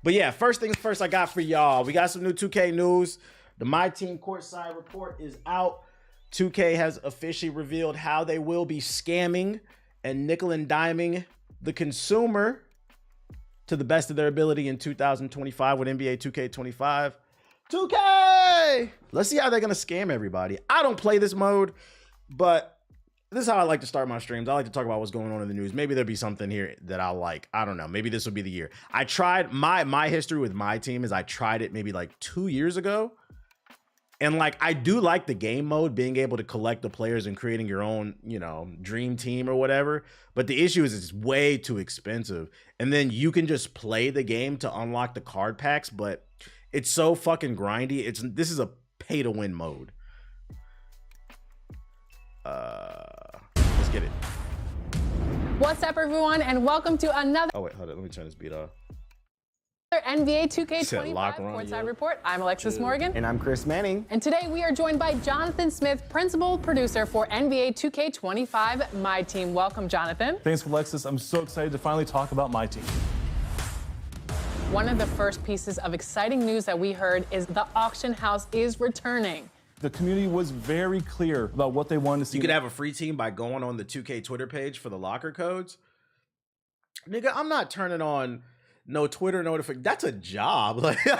But yeah, first things first, I got for y'all. We got some new 2K news. The My Team Courtside report is out. 2K has officially revealed how they will be scamming and nickel and diming the consumer to the best of their ability in 2025 with NBA 2K25. 2K! Let's see how they're going to scam everybody. I don't play this mode, but this is how I like to start my streams. I like to talk about what's going on in the news. Maybe there'll be something here that I'll like. I don't know. Maybe this will be the year. I tried my history with my team is I tried it maybe like 2 years ago. And like, I do like the game mode, being able to collect the players and creating your own, you know, dream team or whatever. But the issue is it's way too expensive. And then you can just play the game to unlock the card packs, but it's so fucking grindy. This is a pay to win mode. Let's get it. What's up, everyone, and welcome to another Oh, wait, hold on. Let me turn this beat off. NBA 2K25 Lock Ron, Courtside yeah. Report. I'm Alexis Morgan. And I'm Chris Manning. And today we are joined by Jonathan Smith, principal producer for NBA 2K25 My Team. Welcome, Jonathan. Thanks, Alexis. I'm so excited to finally talk about my team. One of the first pieces of exciting news that we heard is the auction house is returning. The community was very clear about what they wanted to see. You could have a free team by going on the 2K Twitter page for the locker codes. Nigga, I'm not turning on no Twitter notification. That's a job. Like, yo,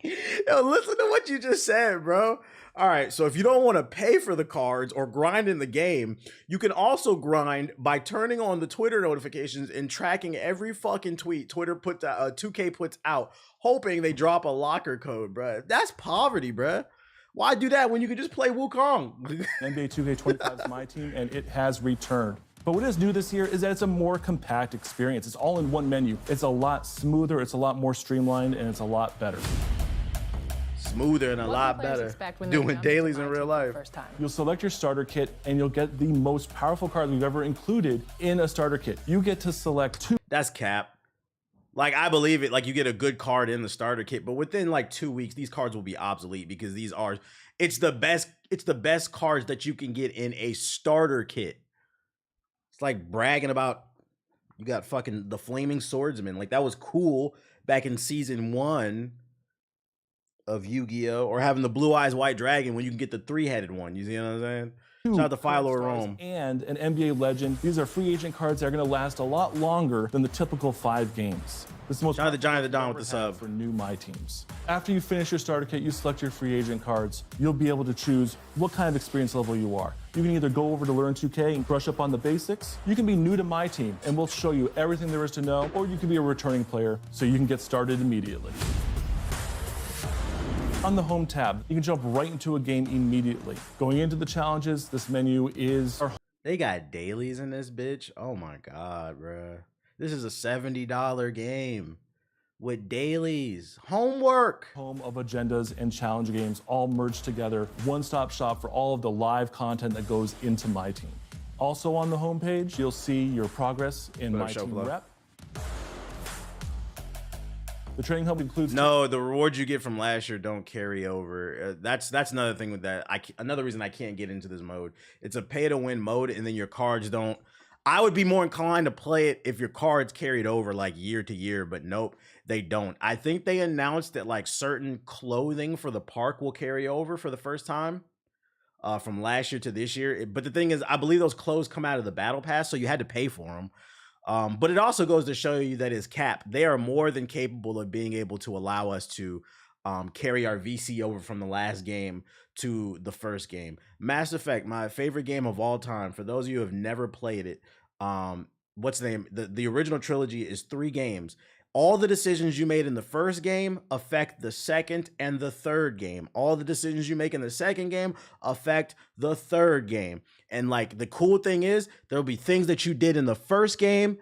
listen to what you just said, bro. All right, so if you don't want to pay for the cards or grind in the game, you can also grind by turning on the Twitter notifications and tracking every fucking tweet 2K puts out, hoping they drop a locker code, bro. That's poverty, bro. Why do that when you can just play Wukong? NBA 2K25 is my team, and it has returned. But what is new this year is that it's a more compact experience. It's all in one menu. It's a lot smoother, it's a lot more streamlined, and it's a lot better. Smoother and a lot better. Doing dailies in real life. You'll select your starter kit, and you'll get the most powerful card we've ever included in a starter kit. You get to select two. That's cap. Like, I believe it. Like, you get a good card in the starter kit, but within like 2 weeks, these cards will be obsolete because it's the best cards that you can get in a starter kit. It's like bragging about you got fucking the Flaming Swordsman. Like, that was cool back in season 1 of Yu-Gi-Oh! Or having the Blue Eyes White Dragon when you can get the 3-headed one. You see what I'm saying? Shout out to Philo Rome. And an NBA legend. These are free agent cards that are going to last a lot longer than the typical 5 games. This is the most Shout out to Johnny the Don with the sub. For new My Teams. After you finish your starter kit, you select your free agent cards. You'll be able to choose what kind of experience level you are. You can either go over to Learn 2K and brush up on the basics. You can be new to My Team, and we'll show you everything there is to know, or you can be a returning player so you can get started immediately. On the Home tab, you can jump right into a game immediately. Going into the challenges, this menu is... They got dailies in this bitch. Oh my God, bruh. This is a $70 game with dailies. Homework. Home of agendas and challenge games all merged together. One-stop shop for all of the live content that goes into My Team. Also on the homepage, you'll see your progress in My Team Rep. The training hub includes... No, the rewards you get from last year don't carry over. That's another thing with that. Another reason I can't get into this mode. It's a pay-to-win mode, and then your cards don't... I would be more inclined to play it if your cards carried over like year to year, but nope, they don't. I think they announced that like certain clothing for the park will carry over for the first time from last year to this year. But the thing is, I believe those clothes come out of the battle pass, so you had to pay for them. But it also goes to show you that as Cap, they are more than capable of being able to allow us to carry our VC over from the last game to the first game. Mass Effect, my favorite game of all time. For those of you who have never played it, what's the name? The original trilogy is 3 games. All the decisions you made in the first game affect the second and the third game. All the decisions you make in the second game affect the third game. And like the cool thing is there'll be things that you did in the first game.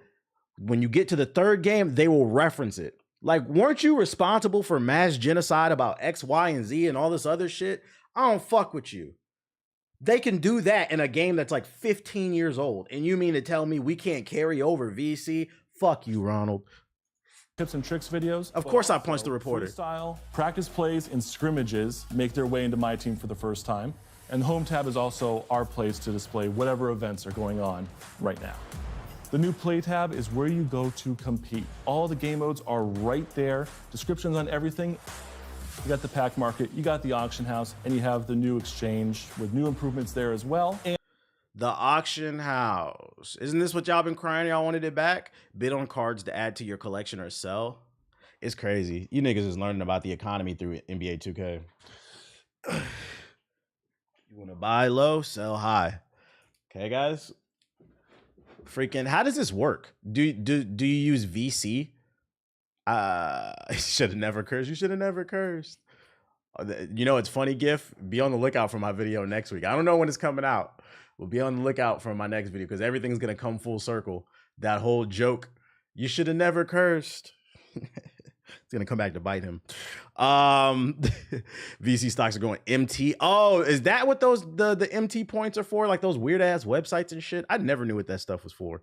When you get to the third game, they will reference it. Like, weren't you responsible for mass genocide about X, Y, and Z and all this other shit? I don't fuck with you. They can do that in a game that's like 15 years old. And you mean to tell me we can't carry over VC? Fuck you, Ronald. Tips and tricks videos. Of course I punched the reporter. Freestyle, practice plays, and scrimmages make their way into My Team for the first time. And the Home tab is also our place to display whatever events are going on right now. The new Play tab is where you go to compete. All the game modes are right there, descriptions on everything. You got the pack market, you got the auction house, and you have the new exchange with new improvements there as well. And the auction house. Isn't this what y'all been crying? Y'all wanted it back? Bid on cards to add to your collection or sell. It's crazy. You niggas is learning about the economy through NBA 2K. You want to buy low, sell high. Okay, guys. Freaking, how does this work? Do you use VC? Should have never cursed. You should have never cursed. You know, it's funny, GIF. Be on the lookout for my video next week. I don't know when it's coming out. We'll be on the lookout for my next video because everything's gonna come full circle. That whole joke, you should have never cursed. It's gonna come back to bite him. VC stocks are going MT. Oh, is that what those the MT points are for? Like those weird ass websites and shit? I never knew what that stuff was for.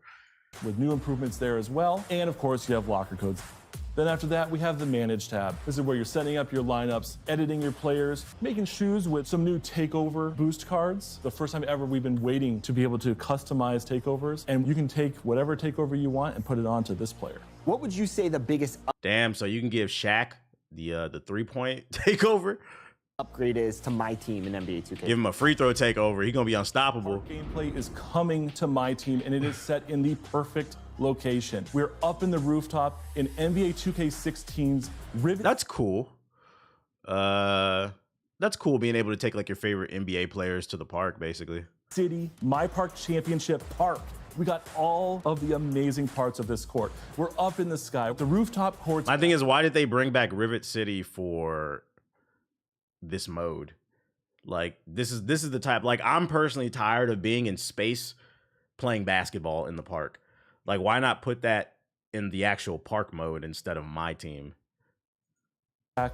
with new improvements there as well. And of course, you have locker codes. Then after that, we have the Manage tab. This is where you're setting up your lineups, editing your players, making shoes with some new takeover boost cards. The first time ever we've been waiting to be able to customize takeovers, and you can take whatever takeover you want and put it onto this player. What would you say the biggest Damn, so you can give Shaq the 3-point takeover. upgrade is to my team in NBA 2K? Give him a free throw takeover. He's gonna be unstoppable. Gameplay is coming to my team, and it is set in the perfect location. We're up in the rooftop in NBA 2K16's Rivet. That's cool. That's cool being able to take like your favorite NBA players to the park, basically. City, My Park Championship Park. We got all of the amazing parts of this court. We're up in the sky. The rooftop courts. My thing is, why did they bring back Rivet City for this mode? Like, this is the type, like, I'm personally tired of being in space playing basketball in the park. Like, why not put that in the actual park mode instead of my team?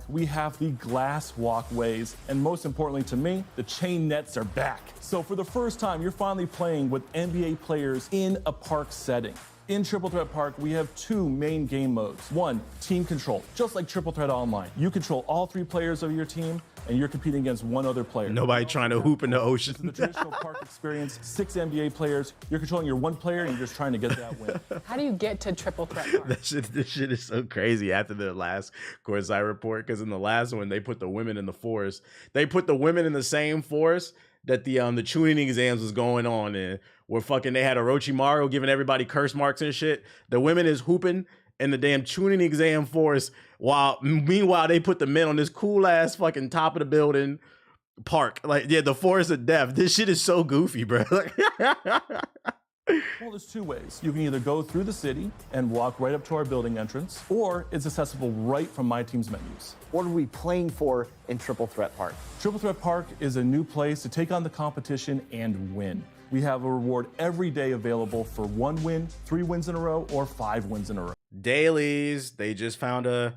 We have the glass walkways, and most importantly to me, the chain nets are back. So for the first time, you're finally playing with NBA players in a park setting. In Triple Threat Park, we have two main game modes. One, team control, just like Triple Threat Online. You control all 3 players of your team, and you're competing against one other player. Nobody trying to hoop in the ocean. The traditional park experience, 6 NBA players. You're controlling your one player, and you're just trying to get that win. How do you get to Triple Threat Park? This shit is so crazy after the last Courtside report, because in the last one, they put the women in the forest. They put the women in the same forest that the tuning exams was going on in, where fucking they had Orochimaru giving everybody curse marks and shit. The women is hooping in the damn tuning exam forest, while meanwhile they put the men on this cool ass fucking top of the building park. Like, yeah, the forest of death. This shit is so goofy, bro. Well, there's 2 ways. You can either go through the city and walk right up to our building entrance, or it's accessible right from my team's menus. What are we playing for in Triple Threat Park? Triple Threat Park is a new place to take on the competition and win. We have a reward every day available for 1 win, 3 wins in a row, or 5 wins in a row. Dailies. They just found a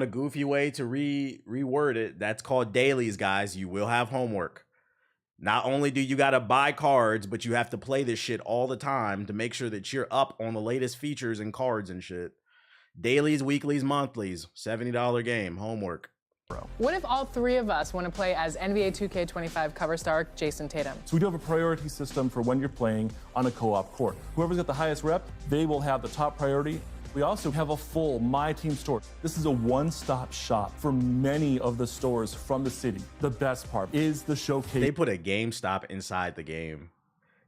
goofy way to reword it. That's called dailies, guys. You will have homework. Not only do you gotta buy cards, but you have to play this shit all the time to make sure that you're up on the latest features and cards and shit. Dailies, weeklies, monthlies, $70 game, homework. What if all 3 of us want to play as NBA 2K25 cover star Jason Tatum? So we do have a priority system for when you're playing on a co-op court. Whoever's got the highest rep, they will have the top priority. We also have a full My Team store. This is a one-stop shop for many of the stores from the city. The best part is the showcase. They put a GameStop inside the game.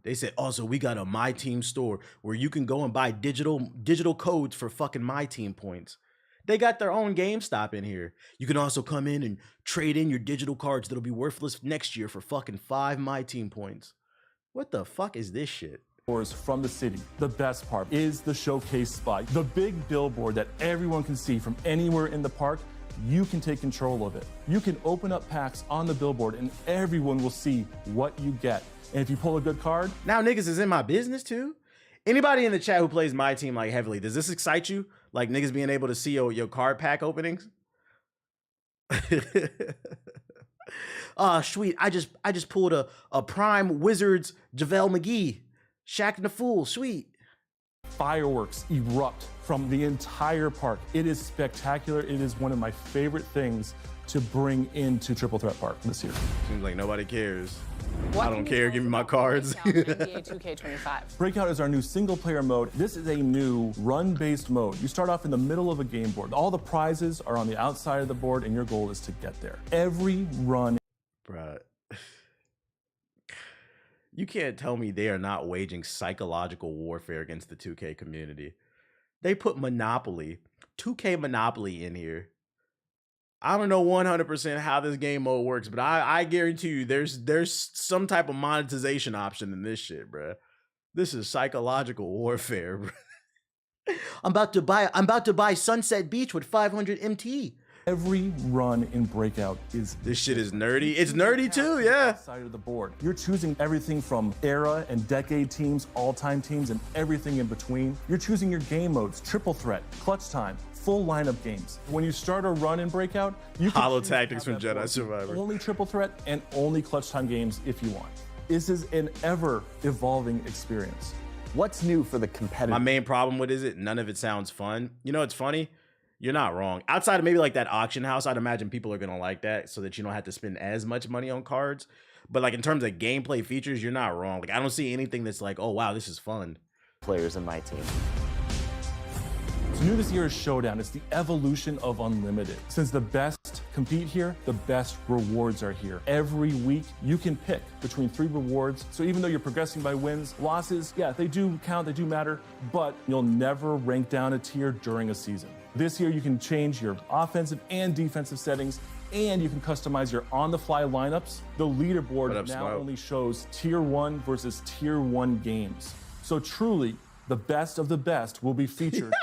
They said, also, we got a My Team store where you can go and buy digital codes for fucking My Team points. They got their own GameStop in here. You can also come in and trade in your digital cards that'll be worthless next year for fucking 5 My Team points. What the fuck is this shit? From the city. The best part is the showcase spot. The big billboard that everyone can see from anywhere in the park. You can take control of it. You can open up packs on the billboard and everyone will see what you get. And if you pull a good card, now niggas is in my business too. Anybody in the chat who plays My Team like heavily, does this excite you? Like niggas being able to see your card pack openings? Sweet. I just pulled a Prime Wizards JaVale McGee. Shaq and the Fool, sweet. Fireworks erupt from the entire park. It is spectacular. It is one of my favorite things to bring into Triple Threat Park this year. Seems like nobody cares. What I don't can you care, tell give us me my about cards. Breakout NBA 2K25? Breakout is our new single-player mode. This is a new run-based mode. You start off in the middle of a game board. All the prizes are on the outside of the board, and your goal is to get there. Every run... Bruh. You can't tell me they are not waging psychological warfare against the 2K community. They put Monopoly, 2K Monopoly in here. I don't know 100% how this game mode works, but I guarantee you there's some type of monetization option in this shit, bruh. This is psychological warfare, bruh. I'm about to buy Sunset Beach with 500 MT. Every run in Breakout is... This shit is nerdy. It's nerdy too, yeah. Side of the board. You're choosing everything from era and decade teams, all-time teams, and everything in between. You're choosing your game modes, triple threat, clutch time, full lineup games. When you start a run in Breakout, you can Holo choose tactics to from have that Jedi board be Survivor. only triple threat and only clutch time games if you want. This is an ever-evolving experience. What's new for the competitive? My main problem with it, none of it sounds fun. You know, it's funny. You're not wrong. Outside of maybe like that auction house, I'd imagine people are gonna like that so that you don't have to spend as much money on cards. But like in terms of gameplay features, you're not wrong. Like I don't see anything that's like, oh wow, this is fun. Players in my team. So new this year is Showdown. It's the evolution of Unlimited. Since the best compete here, the best rewards are here. Every week, you can pick between 3 rewards. So even though you're progressing by wins, losses, yeah, they do count, they do matter, but you'll never rank down a tier during a season. This year, you can change your offensive and defensive settings, and you can customize your on-the-fly lineups. The leaderboard now Smoke? only shows Tier 1 versus Tier 1 games. So truly, the best of the best will be featured.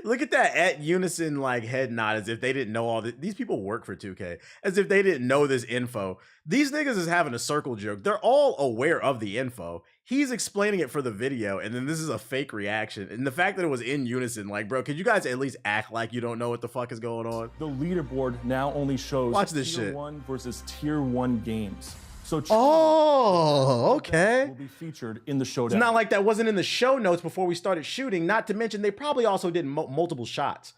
Look at that at Unison like head nod as if they didn't know all this. These people work for 2K as if they didn't know this info. These niggas is having a circle joke. They're all aware of the info. He's explaining it for the video, and then this is a fake reaction. And the fact that it was in Unison, like, bro, could you guys at least act like you don't know what the fuck is going on? The leaderboard now only shows Watch this Tier shit. 1 versus Tier 1 games. So Oh, okay. will be featured in the It's Showdown. not like that wasn't in the show notes before we started shooting. Not to mention, they probably also did multiple shots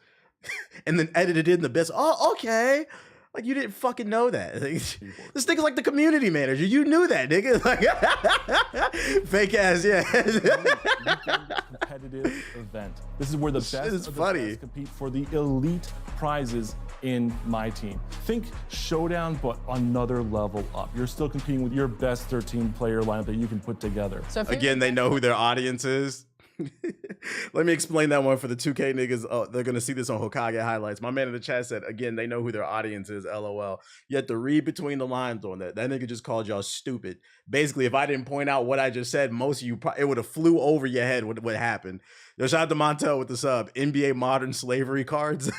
and then edited in the best. Oh, okay. Like you didn't fucking know that. This nigga's like the community manager. You knew that, nigga. Like, fake ass, yeah. Competitive event. This is where the best is of funny. the best compete for the elite prizes in my team. Think Showdown, but another level up. You're still competing with your best 13-player lineup that you can put together. So if you're Again, they know who their audience is. Let me explain that one for the 2K niggas. Oh, they're gonna see this on Hokage highlights. My man in the chat said, again, they know who their audience is. LOL. You have to read between the lines on that. That nigga just called y'all stupid. Basically, if I didn't point out what I just said, most of you, it would have flew over your head what happened. Yo, shout out to Montel with the sub. NBA modern slavery cards.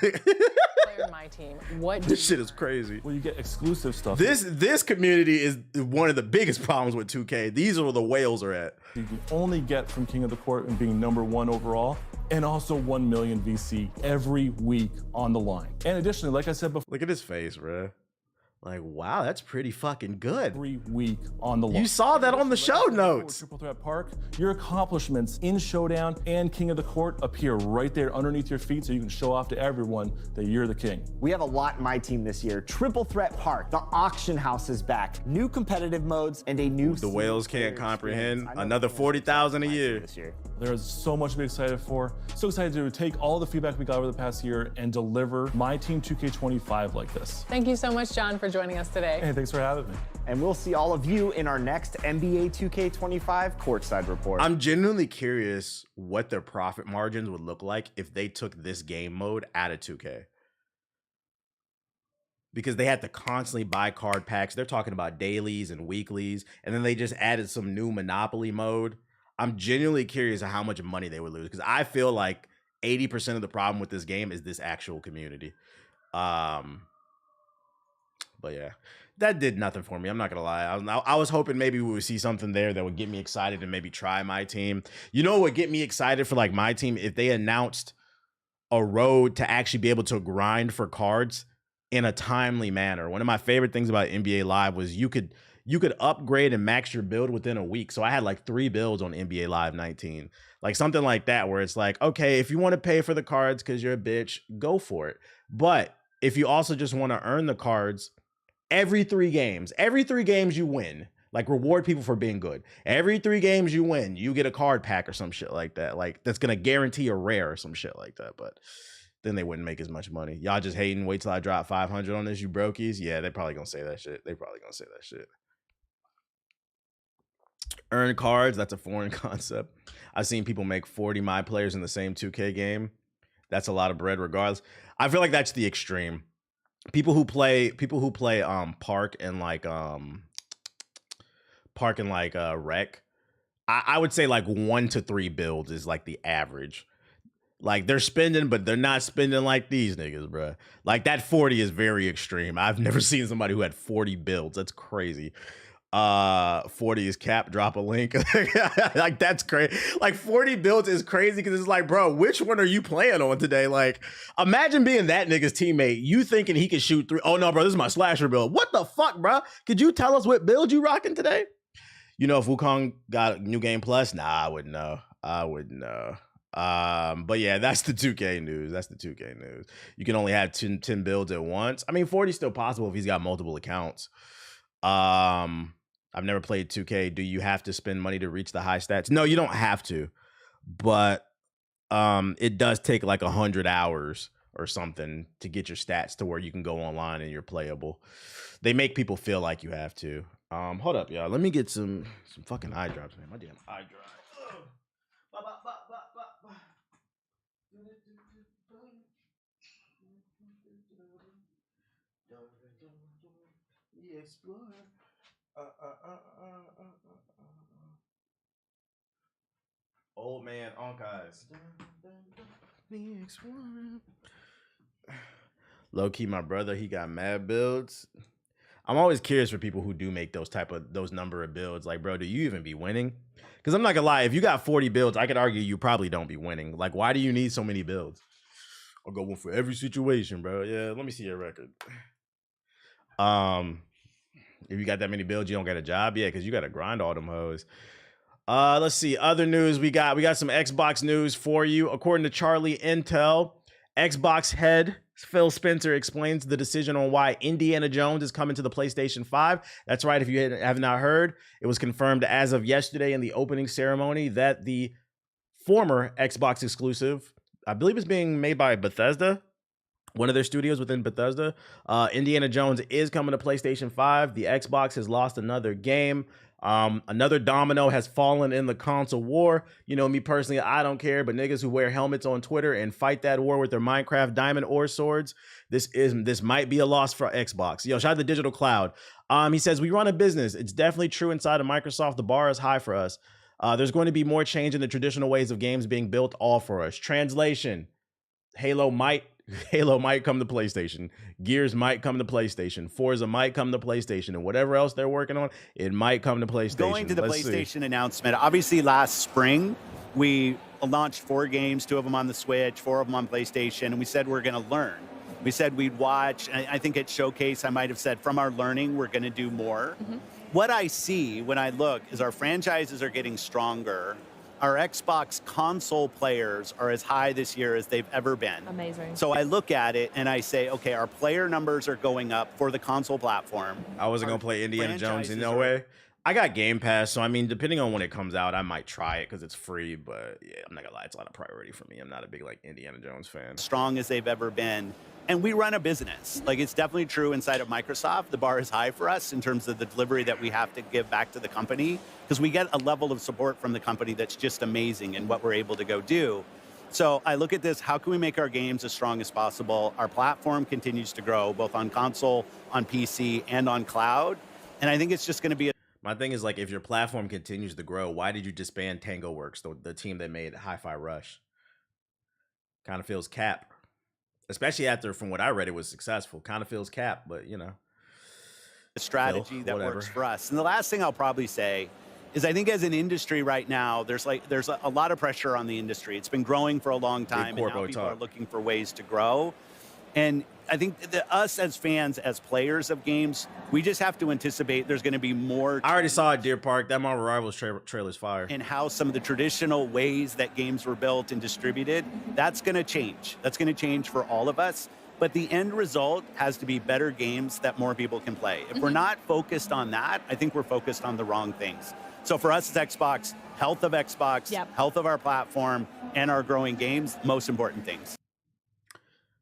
player in my team, what do This you shit is crazy. Well, you get exclusive stuff. This community is one of the biggest problems with 2K. These are where the whales are at. You can only get from King of the Court and being #1 overall, and also 1 million VC every week on the line. And additionally, like I said before, Look at his face, bruh. Like, wow, that's pretty fucking good. every week on the line. You saw that on the show notes. Triple Threat Park, your accomplishments in Showdown and King of the Court appear right there underneath your feet so you can show off to everyone that you're the king. We have a lot in my team this year. Triple Threat Park, the auction house is back, new competitive modes, and a new The whales single-player can't comprehend. experience. I know Another fans 40,000 a my team year. this year. There is so much to be excited for. So excited to take all the feedback we got over the past year and deliver my team 2K25 like this. Thank you so much, John, for joining us today. Hey, thanks for having me. And we'll see all of you in our next NBA 2K25 courtside report. I'm genuinely curious what their profit margins would look like if they took this game mode out of 2K. Because they had to constantly buy card packs. They're talking about dailies and weeklies, and then they just added some new Monopoly mode. I'm genuinely curious of how much money they would lose, because I feel like 80% of the problem with this game is this actual community. But yeah, that did nothing for me. I'm not gonna lie. I was hoping maybe we would see something there that would get me excited and maybe try my team. You know what would get me excited for like my team? If they announced a road to actually be able to grind for cards in a timely manner. One of my favorite things about NBA Live was you could upgrade and max your build within a week. So I had like 3 builds on NBA Live 19. Like something like that, where it's like, okay, if you want to pay for the cards because you're a bitch, go for it. But if you also just want to earn the cards every 3 games you win. Like, reward people for being good. Every 3 games you win, you get a card pack or some shit like that. Like, that's gonna guarantee a rare or some shit like that. But then they wouldn't make as much money. Y'all just hating. Wait till I drop 500 on this, you brokies. Yeah, they probably gonna say that shit. Earn cards. That's a foreign concept. I've seen people make 40 my players in the same 2K game. That's a lot of bread, regardless. I feel like that's the extreme. People who play Park and Rec. I would say like 1 to 3 builds is like the average. Like, they're spending, but they're not spending like these niggas, bro. Like, that 40 is very extreme. I've never seen somebody who had 40 builds. That's crazy. 40 is cap, drop a link. Like, that's crazy. Like, 40 builds is crazy because it's like, bro, which one are you playing on today? Like, imagine being that nigga's teammate. You thinking he can shoot 3. Oh, no, bro, this is my slasher build. What the fuck, bro? Could you tell us what build you rocking today? You know if Wukong got New Game Plus? Nah, I wouldn't know. But yeah, that's the 2K news. You can only have 10 builds at once. I mean, 40 is still possible if he's got multiple accounts. I've never played 2K. Do you have to spend money to reach the high stats? No, you don't have to. But it does take like 100 hours or something to get your stats to where you can go online and you're playable. They make people feel like you have to. Hold up, y'all. Let me get some fucking eye drops, man. My damn eye dry. Old man Onk eyes. Low key, my brother, he got mad builds. I'm always curious for people who do make those number of builds. Like, bro, do you even be winning? Because I'm not gonna lie, if you got 40 builds, I could argue you probably don't be winning. Like, why do you need so many builds? I'll go one for every situation, bro. Yeah, let me see your record. If you got that many builds, you don't get a job. Yeah, because you got to grind all them hoes. Let's see. Other news we got some Xbox news for you. According to Charlie Intel, Xbox head Phil Spencer explains the decision on why Indiana Jones is coming to the PlayStation 5. That's right. If you have not heard, it was confirmed as of yesterday in the opening ceremony that the former Xbox exclusive, I believe, is being made by Bethesda, one of their studios within Bethesda. Indiana Jones is coming to PlayStation 5. The Xbox has lost another game. Another domino has fallen in the console war. You know, me personally, I don't care, but niggas who wear helmets on Twitter and fight that war with their Minecraft diamond ore swords, this might be a loss for Xbox. Yo, shout out to Digital Cloud. He says, we run a business. It's definitely true inside of Microsoft. The bar is high for us. There's going to be more change in the traditional ways of games being built all for us. Translation, Halo might come to PlayStation. Gears might come to PlayStation. Forza might come to PlayStation. And whatever else they're working on, it might come to PlayStation. Going to the PlayStation announcement, obviously last spring, we launched 4 games, 2 of them on the Switch, 4 of them on PlayStation, and we said we're going to learn. We said we'd watch. And I think at Showcase, I might have said, from our learning, we're going to do more. Mm-hmm. What I see when I look is our franchises are getting stronger. Our Xbox console players are as high this year as they've ever been. Amazing. So I look at it and I say, okay, our player numbers are going up for the console platform. I wasn't going to play Indiana Jones in no way. I got Game Pass, so I mean, depending on when it comes out, I might try it because it's free. But yeah, I'm not going to lie, it's a lot of priority for me. I'm not a big like Indiana Jones fan. Strong as they've ever been. And we run a business. Like, it's definitely true inside of Microsoft. The bar is high for us in terms of the delivery that we have to give back to the company, because we get a level of support from the company that's just amazing in what we're able to go do. So I look at this, how can we make our games as strong as possible? Our platform continues to grow, both on console, on PC, and on cloud. And I think it's just going to be My thing is, like, if your platform continues to grow, why did you disband Tango Works, the team that made Hi-Fi Rush? Kind of feels cap. Especially after, from what I read, it was successful. Kind of feels cap, but, you know. A strategy that works for us. And the last thing I'll probably say is I think as an industry right now, there's a lot of pressure on the industry. It's been growing for a long time, and now people are looking for ways to grow. And I think that us as fans, as players of games, we just have to anticipate there's going to be more. I already saw it, Deer Park. That Marvel Rivals trailer's fire. And how some of the traditional ways that games were built and distributed, that's going to change. That's going to change for all of us. But the end result has to be better games that more people can play. If we're not focused on that, I think we're focused on the wrong things. So for us as Xbox, health of Xbox, health of our platform, and our growing games, most important things.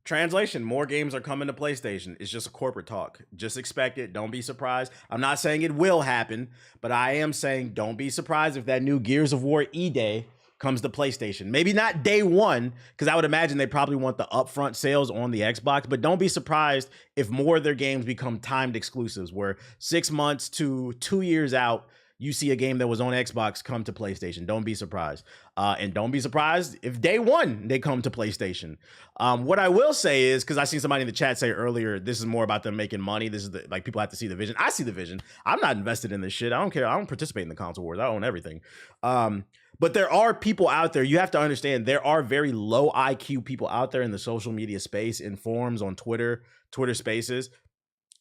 Translation, more games are coming to PlayStation. It's just a corporate talk. Just expect it. Don't be surprised. I'm not saying it will happen, but I am saying don't be surprised if that new Gears of War E-Day comes to PlayStation. Maybe not day one, because I would imagine they probably want the upfront sales on the Xbox, but don't be surprised if more of their games become timed exclusives, where 6 months to 2 years out, you see a game that was on Xbox come to PlayStation. Don't be surprised. And don't be surprised if day one they come to PlayStation. What I will say is, because I seen somebody in the chat say earlier, this is more about them making money. This is like people have to see the vision. I see the vision. I'm not invested in this shit. I don't care. I don't participate in the console wars. I own everything. But there are people out there. You have to understand there are very low IQ people out there in the social media space, in forums, on Twitter Spaces.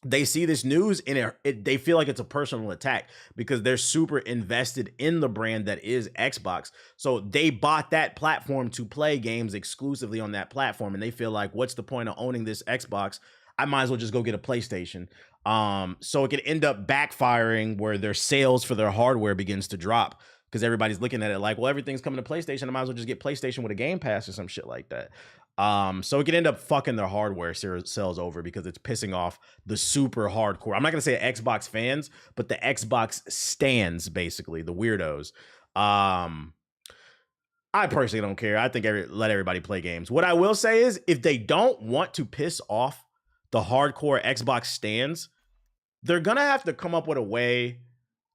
They see this news and they feel like it's a personal attack because they're super invested in the brand that is Xbox. So they bought that platform to play games exclusively on that platform. And they feel like, what's the point of owning this Xbox? I might as well just go get a PlayStation. So it could end up backfiring where their sales for their hardware begins to drop because everybody's looking at it like, well, everything's coming to PlayStation. I might as well just get PlayStation with a Game Pass or some shit like that. So it could end up fucking their hardware sales over because it's pissing off the super hardcore. I'm not gonna say Xbox fans, but the Xbox stans, basically the weirdos. I personally don't care. I think let everybody play games. What I will say is, if they don't want to piss off the hardcore Xbox stans, they're gonna have to come up with a way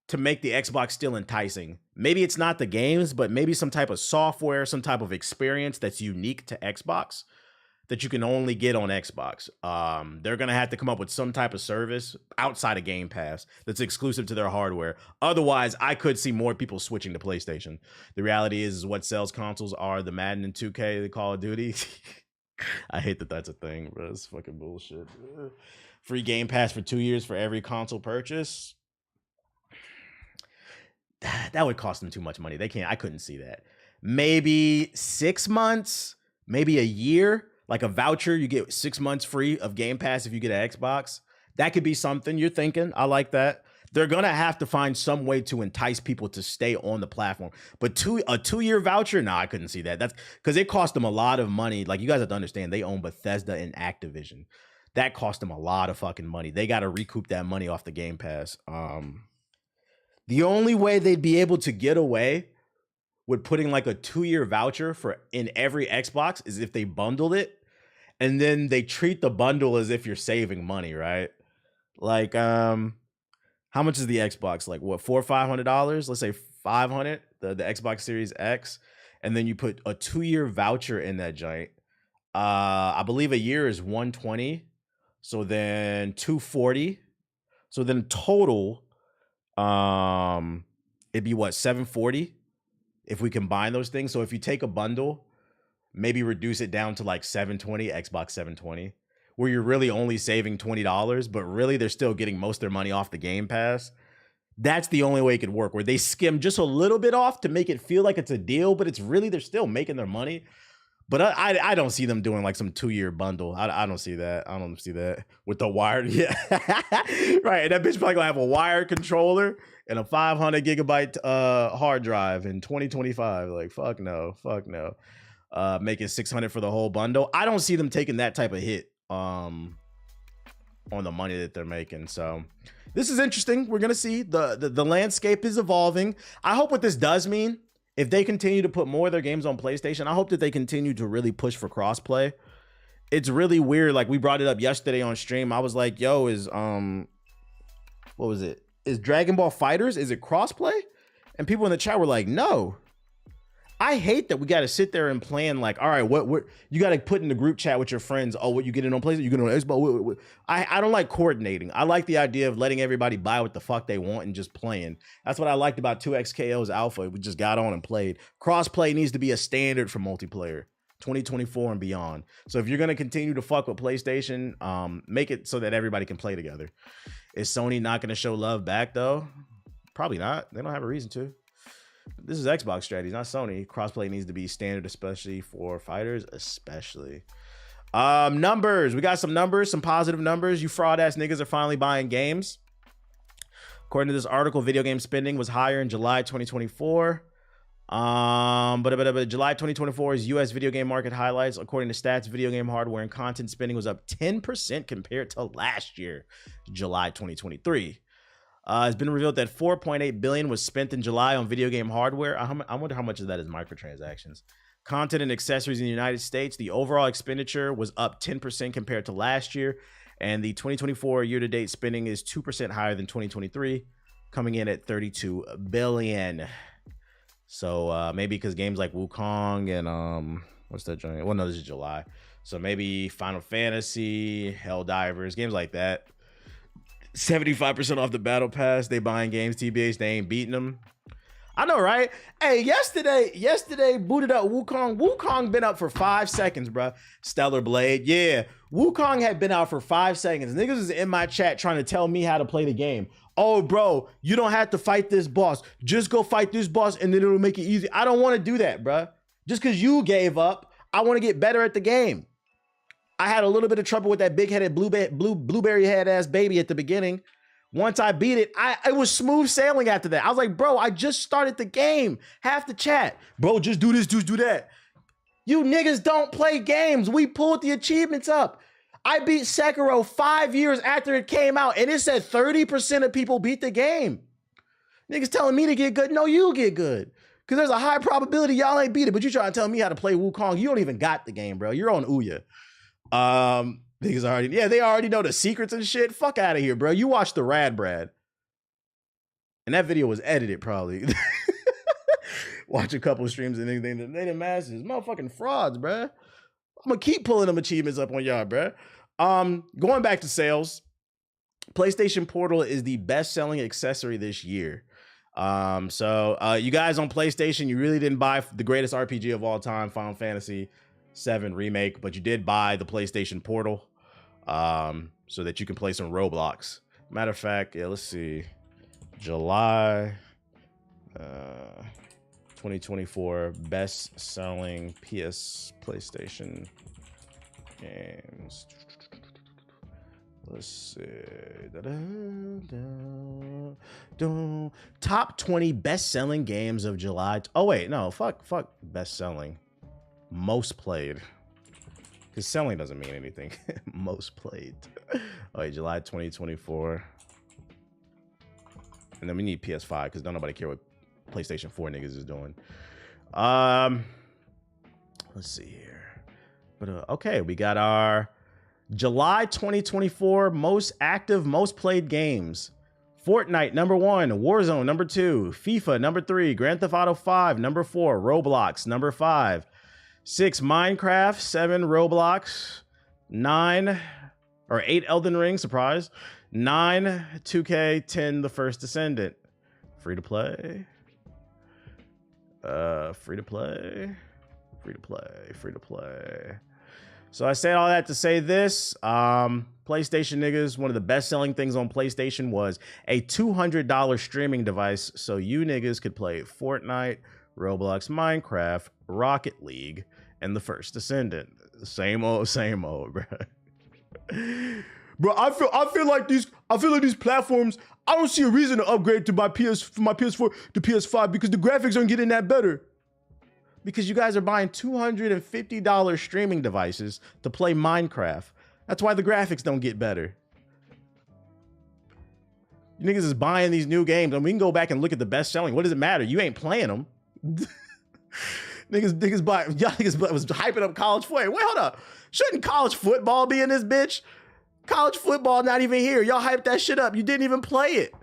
to make the Xbox still enticing. Maybe it's not the games, but maybe some type of software, some type of experience that's unique to Xbox that you can only get on Xbox. They're gonna have to come up with some type of service outside of Game Pass that's exclusive to their hardware. Otherwise, I could see more people switching to PlayStation. The reality is what sells consoles are the Madden and 2K, the Call of Duty. I hate that that's a thing, bro. It's fucking bullshit. Free Game Pass for 2 years for every console purchase. That would cost them too much money. I couldn't see that. Maybe 6 months, maybe a year, like a voucher. You get 6 months free of Game Pass if you get an Xbox. That could be something you're thinking. I like that. They're going to have to find some way to entice people to stay on the platform. But a 2-year voucher? No, I couldn't see that. That's because it cost them a lot of money. Like, you guys have to understand, they own Bethesda and Activision. That cost them a lot of fucking money. They got to recoup that money off the Game Pass. The only way they'd be able to get away with putting like a 2-year voucher in every Xbox is if they bundled it, and then they treat the bundle as if you're saving money, right? Like, how much is the Xbox? Like, what, $400 or $500? Let's say $500, the Xbox Series X, and then you put a 2-year voucher in that joint. I believe a year is $120, so then $240, so then total. It'd be what, $740 if we combine those things. So if you take a bundle, maybe reduce it down to like $720, Xbox $720, where you're really only saving $20, but really they're still getting most of their money off the Game Pass. That's the only way it could work, where they skim just a little bit off to make it feel like it's a deal, but it's really, they're still making their money. But I don't see them doing like some 2-year bundle. I don't see that. I don't see that with the wired. Yeah, right. And that bitch probably gonna have a wired controller and a 500 gigabyte hard drive in 2025. Like, fuck no. Making $600 for the whole bundle. I don't see them taking that type of hit on the money that they're making. So this is interesting. We're gonna see the landscape is evolving. I hope what this does mean, if they continue to put more of their games on PlayStation, I hope that they continue to really push for crossplay. It's really weird. Like, we brought it up yesterday on stream. I was like, yo, is Dragon Ball FighterZ, is it crossplay? And people in the chat were like, no. I hate that we got to sit there and plan like, all right, what you got to put in the group chat with your friends. Oh, what you get it on PlayStation? You get it on Xbox? I don't like coordinating. I like the idea of letting everybody buy what the fuck they want and just playing. That's what I liked about 2XKO's alpha. We just got on and played. Crossplay needs to be a standard for multiplayer, 2024 and beyond. So if you're going to continue to fuck with PlayStation, make it so that everybody can play together. Is Sony not going to show love back though? Probably not. They don't have a reason to. This is Xbox strategy, not Sony. Crossplay needs to be standard, especially for fighters, especially. Numbers. We got some numbers, some positive numbers. You fraud ass niggas are finally buying games. According to this article, video game spending was higher in July 2024. But July 2024's U.S. video game market highlights. According to stats, video game hardware and content spending was up 10% compared to last year, July 2023. It's been revealed that $4.8 billion was spent in July on video game hardware. I wonder how much of that is microtransactions. Content and accessories in the United States. The overall expenditure was up 10% compared to last year, and the 2024 year-to-date spending is 2% higher than 2023, coming in at $32 billion. So maybe because games like Wukong and what's that joint? Well, no, this is July. So maybe Final Fantasy, Helldivers, games like that. 75% off the battle pass. They buying games, TBH, they ain't beating them. I know, right? Hey, yesterday booted up Wukong. Wukong been up for 5 seconds, bro. Stellar Blade, yeah. Wukong had been out for 5 seconds. Niggas is in my chat trying to tell me how to play the game. Oh, bro, you don't have to fight this boss. Just go fight this boss and then it'll make it easy. I don't want to do that, bro. Just because you gave up, I want to get better at the game. I had a little bit of trouble with that big-headed blueberry head ass baby at the beginning. Once I beat it, it was smooth sailing after that. I was like, bro, I just started the game. Half the chat. Bro, just do this, just do that. You niggas don't play games. We pulled the achievements up. I beat Sekiro 5 years after it came out, and it said 30% of people beat the game. Niggas telling me to get good. No, you get good. Because there's a high probability y'all ain't beat it, but you trying to tell me how to play Wukong. You don't even got the game, bro. You're on Ouya. Niggas already, yeah, they already know the secrets and shit. Fuck out of here, bro. You watched the Rad Brad. And that video was edited, probably. Watch a couple streams and they the masses. Motherfucking frauds, bro. I'm gonna keep pulling them achievements up on y'all, bro. Going back to sales, PlayStation Portal is the best-selling accessory this year. So you guys on PlayStation, you really didn't buy the greatest RPG of all time, Final Fantasy VII Remake, but you did buy the PlayStation Portal so that you can play some Roblox. Matter of fact, yeah, let's see. July 2024 best-selling PlayStation games. Let's see. Top 20 best-selling games of July. Oh wait, no, fuck best-selling. Most played. Because selling doesn't mean anything. Most played. Oh wait, July 2024. And then we need PS5 because don't nobody care what PlayStation 4 niggas is doing. Let's see here. But okay, we got our July 2024 most active, most played games. Fortnite, number 1. Warzone, number 2. FIFA, number 3. Grand Theft Auto 5, number 4. Roblox, number 5. 6, Minecraft. 7, Roblox. 9, or 8, Elden Ring, surprise. 9, 2K. 10, The First Descendant. Free to play. Free to play. Free to play. Free to play. So I said all that to say this. PlayStation niggas, one of the best selling things on PlayStation was a $200 streaming device so you niggas could play Fortnite, Roblox, Minecraft, Rocket League, and The First Descendant. Same old, bro. Bro, I feel like these platforms, I don't see a reason to upgrade to my PS4 to PS5 because the graphics aren't getting that better. Because you guys are buying $250 streaming devices to play Minecraft. That's why the graphics don't get better. You niggas is buying these new games, and we can go back and look at the best selling. What does it matter? You ain't playing them. niggas buy. Y'all niggas was hyping up college football. Wait, hold up. Shouldn't college football be in this bitch? College football not even here. Y'all hyped that shit up. You didn't even play it.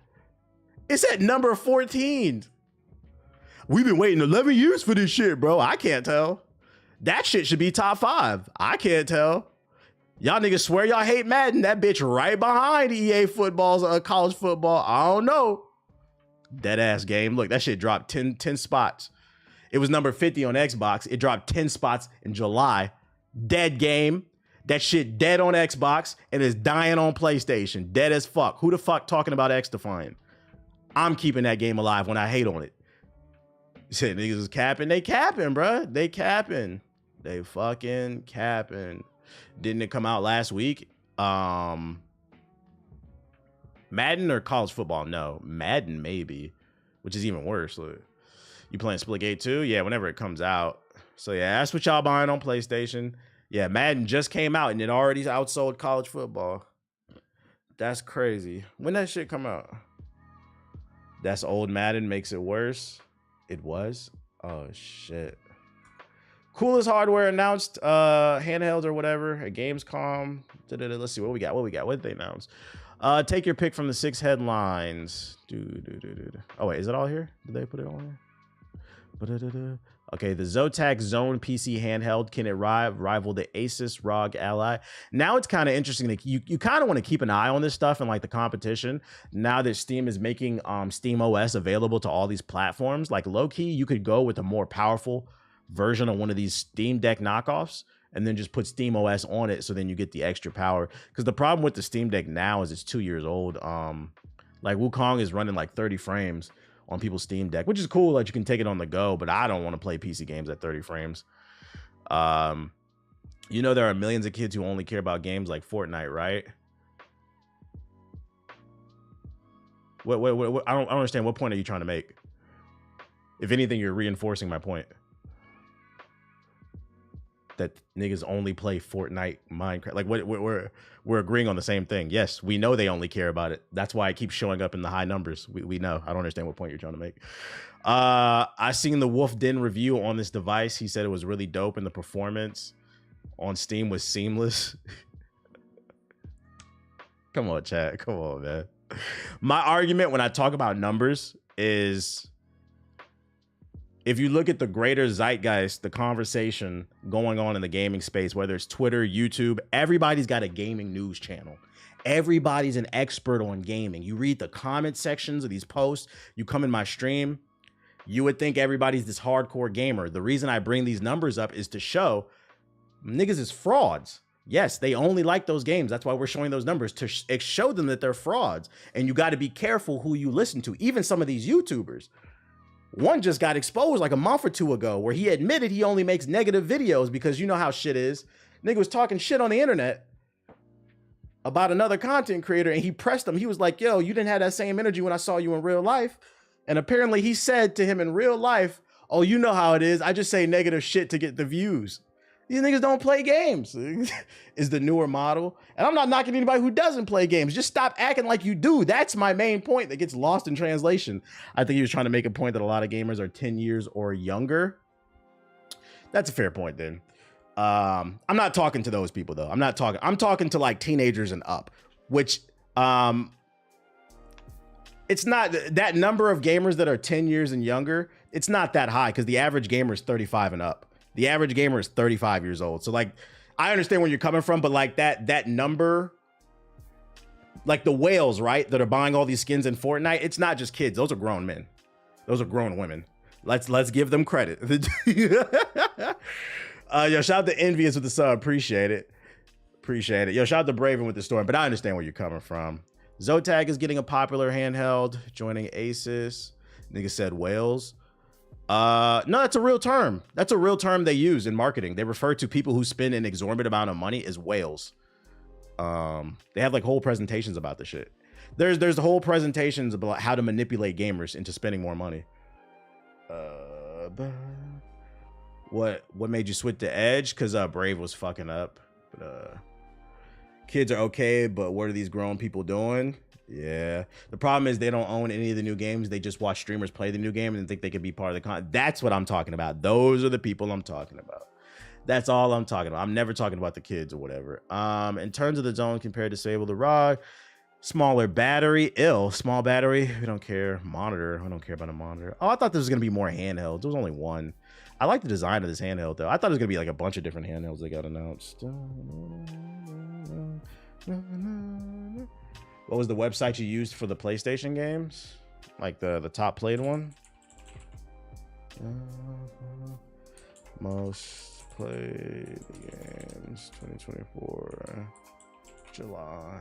It's at number 14. We've been waiting 11 years for this shit, bro. I can't tell. That shit should be top 5. I can't tell. Y'all niggas swear y'all hate Madden. That bitch right behind EA football's college football. I don't know. Dead ass game. Look, that shit dropped 10 spots. It was number 50 on Xbox. It dropped 10 spots in July. Dead game. That shit dead on Xbox and is dying on PlayStation. Dead as fuck. Who the fuck talking about X-Define? I'm keeping that game alive when I hate on it. Shit, niggas is capping. They capping, bruh. They capping. They fucking capping. Didn't it come out last week? Madden or college football? No, Madden maybe, which is even worse. Look, you playing Splitgate 2? Yeah, whenever it comes out. So yeah, that's what y'all buying on PlayStation. Yeah, Madden just came out and it already outsold college football. That's crazy. When that shit come out? That's old Madden makes it worse. It was. Oh shit. Coolest hardware announced, handhelds or whatever at Gamescom. Let's see what we got. What did they announce? Take your pick from the 6 headlines. Oh wait, is it all here? Did they put it on here? Okay, the Zotac Zone PC handheld, can it rival the Asus ROG Ally? Now it's kind of interesting that you kind of want to keep an eye on this stuff and like the competition. Now that Steam is making Steam OS available to all these platforms, like low key, you could go with a more powerful version of one of these Steam Deck knockoffs and then just put Steam OS on it, so then you get the extra power. Because the problem with the Steam Deck now is it's 2 years old. Like Wukong is running like 30 frames on people's Steam Deck, which is cool. Like you can take it on the go, but I don't want to play PC games at 30 frames. You know, there are millions of kids who only care about games like Fortnite, right? What I don't understand. What point are you trying to make? If anything, you're reinforcing my point that niggas only play Fortnite, Minecraft. Like we're agreeing on the same thing. Yes, we know they only care about it. That's why it keeps showing up in the high numbers. We know. I don't understand what point you're trying to make. I seen the Wolf Den review on this device. He said it was really dope and the performance on Steam was seamless. Come on, chat. Come on, man. My argument when I talk about numbers is, if you look at the greater zeitgeist, the conversation going on in the gaming space, whether it's Twitter, YouTube, everybody's got a gaming news channel. Everybody's an expert on gaming. You read the comment sections of these posts, you come in my stream, you would think everybody's this hardcore gamer. The reason I bring these numbers up is to show niggas is frauds. Yes, they only like those games. That's why we're showing those numbers, to show them that they're frauds. And you got to be careful who you listen to. Even some of these YouTubers. One just got exposed like a month or two ago where he admitted he only makes negative videos because you know how shit is. Nigga was talking shit on the internet about another content creator and he pressed him. He was like, yo, you didn't have that same energy when I saw you in real life. And apparently he said to him in real life, oh, you know how it is. I just say negative shit to get the views. These niggas don't play games is the newer model. And I'm not knocking anybody who doesn't play games. Just stop acting like you do. That's my main point that gets lost in translation. I think he was trying to make a point that a lot of gamers are 10 years or younger. That's a fair point then. I'm not talking to those people though. I'm talking to like teenagers and up, which it's not that number of gamers that are 10 years and younger. It's not that high because the average gamer is 35 and up. The average gamer is 35 years old. So like, I understand where you're coming from, but like that number, like the whales, right? That are buying all these skins in Fortnite. It's not just kids. Those are grown men. Those are grown women. Let's give them credit. Yo, shout out to Envious with the sub. Appreciate it. Appreciate it. Yo, shout out to Braven with the story, but I understand where you're coming from. Zotac is getting a popular handheld, joining Asus. Nigga said whales. No, that's a real term. That's a real term they use in marketing. They refer to people who spend an exorbitant amount of money as whales. They have like whole presentations about the shit. There's whole presentations about how to manipulate gamers into spending more money. What made you switch to Edge? Because Brave was fucking up. But kids are okay, but what are these grown people doing? Yeah, the problem is they don't own any of the new games. They just watch streamers play the new game and think they could be part of the content. That's what I'm talking about. Those are the people I'm talking about. That's all I'm talking about. I'm never talking about the kids or whatever. In terms of the Zone compared to Sable the ROG, smaller battery, small battery. We don't care. Monitor, I don't care about a monitor. Oh, I thought there was gonna be more handhelds. There was only one. I like the design of this handheld though. I thought it was gonna be like a bunch of different handhelds that got announced. What was the website you used for the PlayStation games? Like the top played one? Most played games 2024 July.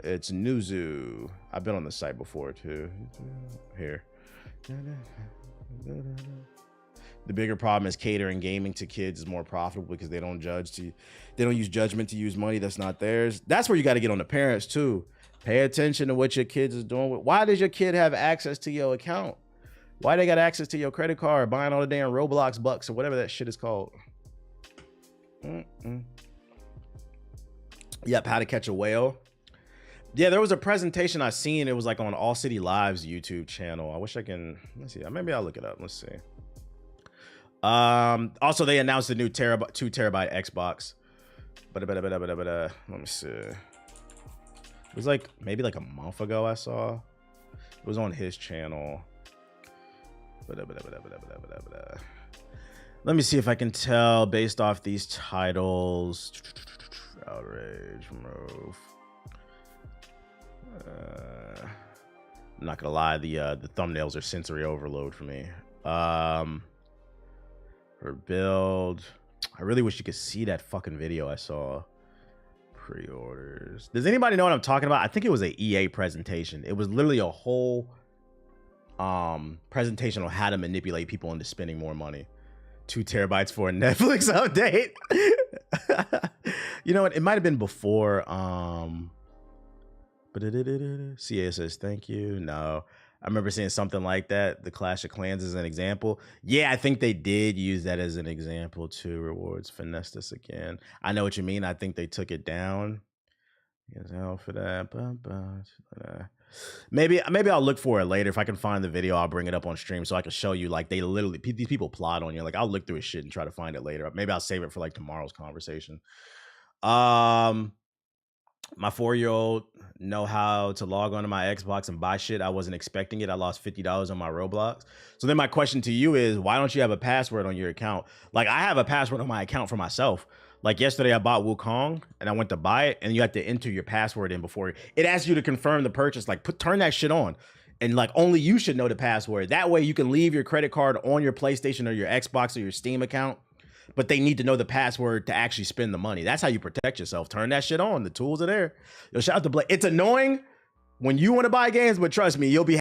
It's Newzoo. I've been on the site before too. Here. The bigger problem is catering gaming to kids is more profitable because they don't use judgment to use money that's not theirs. That's where you got to get on the parents too. Pay attention to what your kids is doing. Why does your kid have access to your account? Why they got access to your credit card, buying all the damn Roblox bucks or whatever that shit is called? Yep, How to Catch a Whale. Yeah, there was a presentation I seen. It was like on All City Live's YouTube channel. I wish I can, let's see. Maybe I'll look it up. Let's see. Also, they announced the new 2 terabyte Xbox. Let me see. It was like maybe like a month ago I saw. It was on his channel. Let me see if I can tell based off these titles. Outrage, remove. I'm not gonna lie, the thumbnails are sensory overload for me. For build, I really wish you could see that fucking video I saw. Pre-orders. Does anybody know what I'm talking about? I think it was a EA presentation. It was literally a whole presentation on how to manipulate people into spending more money. 2 terabytes for a Netflix update. You know what? It might have been before. CA says thank you. No, I remember seeing something like that. The Clash of Clans is an example. Yeah, I think they did use that as an example too. Rewards finesse this again. I know what you mean. I think they took it down. Yes, hell for that. Maybe I'll look for it later. If I can find the video, I'll bring it up on stream so I can show you. Like, they literally, these people plot on you. Like, I'll look through his shit and try to find it later. Maybe I'll save it for like tomorrow's conversation. My 4-year-old know how to log onto my Xbox and buy shit. I wasn't expecting it. I lost $50 on my Roblox. So then my question to you is, why don't you have a password on your account? Like, I have a password on my account for myself. Like yesterday, I bought Wukong and I went to buy it, and you have to enter your password in before it asks you to confirm the purchase. Like, turn that shit on, and like only you should know the password. That way, you can leave your credit card on your PlayStation or your Xbox or your Steam account, but they need to know the password to actually spend the money. That's how you protect yourself. Turn that shit on. The tools are there. Yo, shout out to Blake. It's annoying when you want to buy games, but trust me, you'll be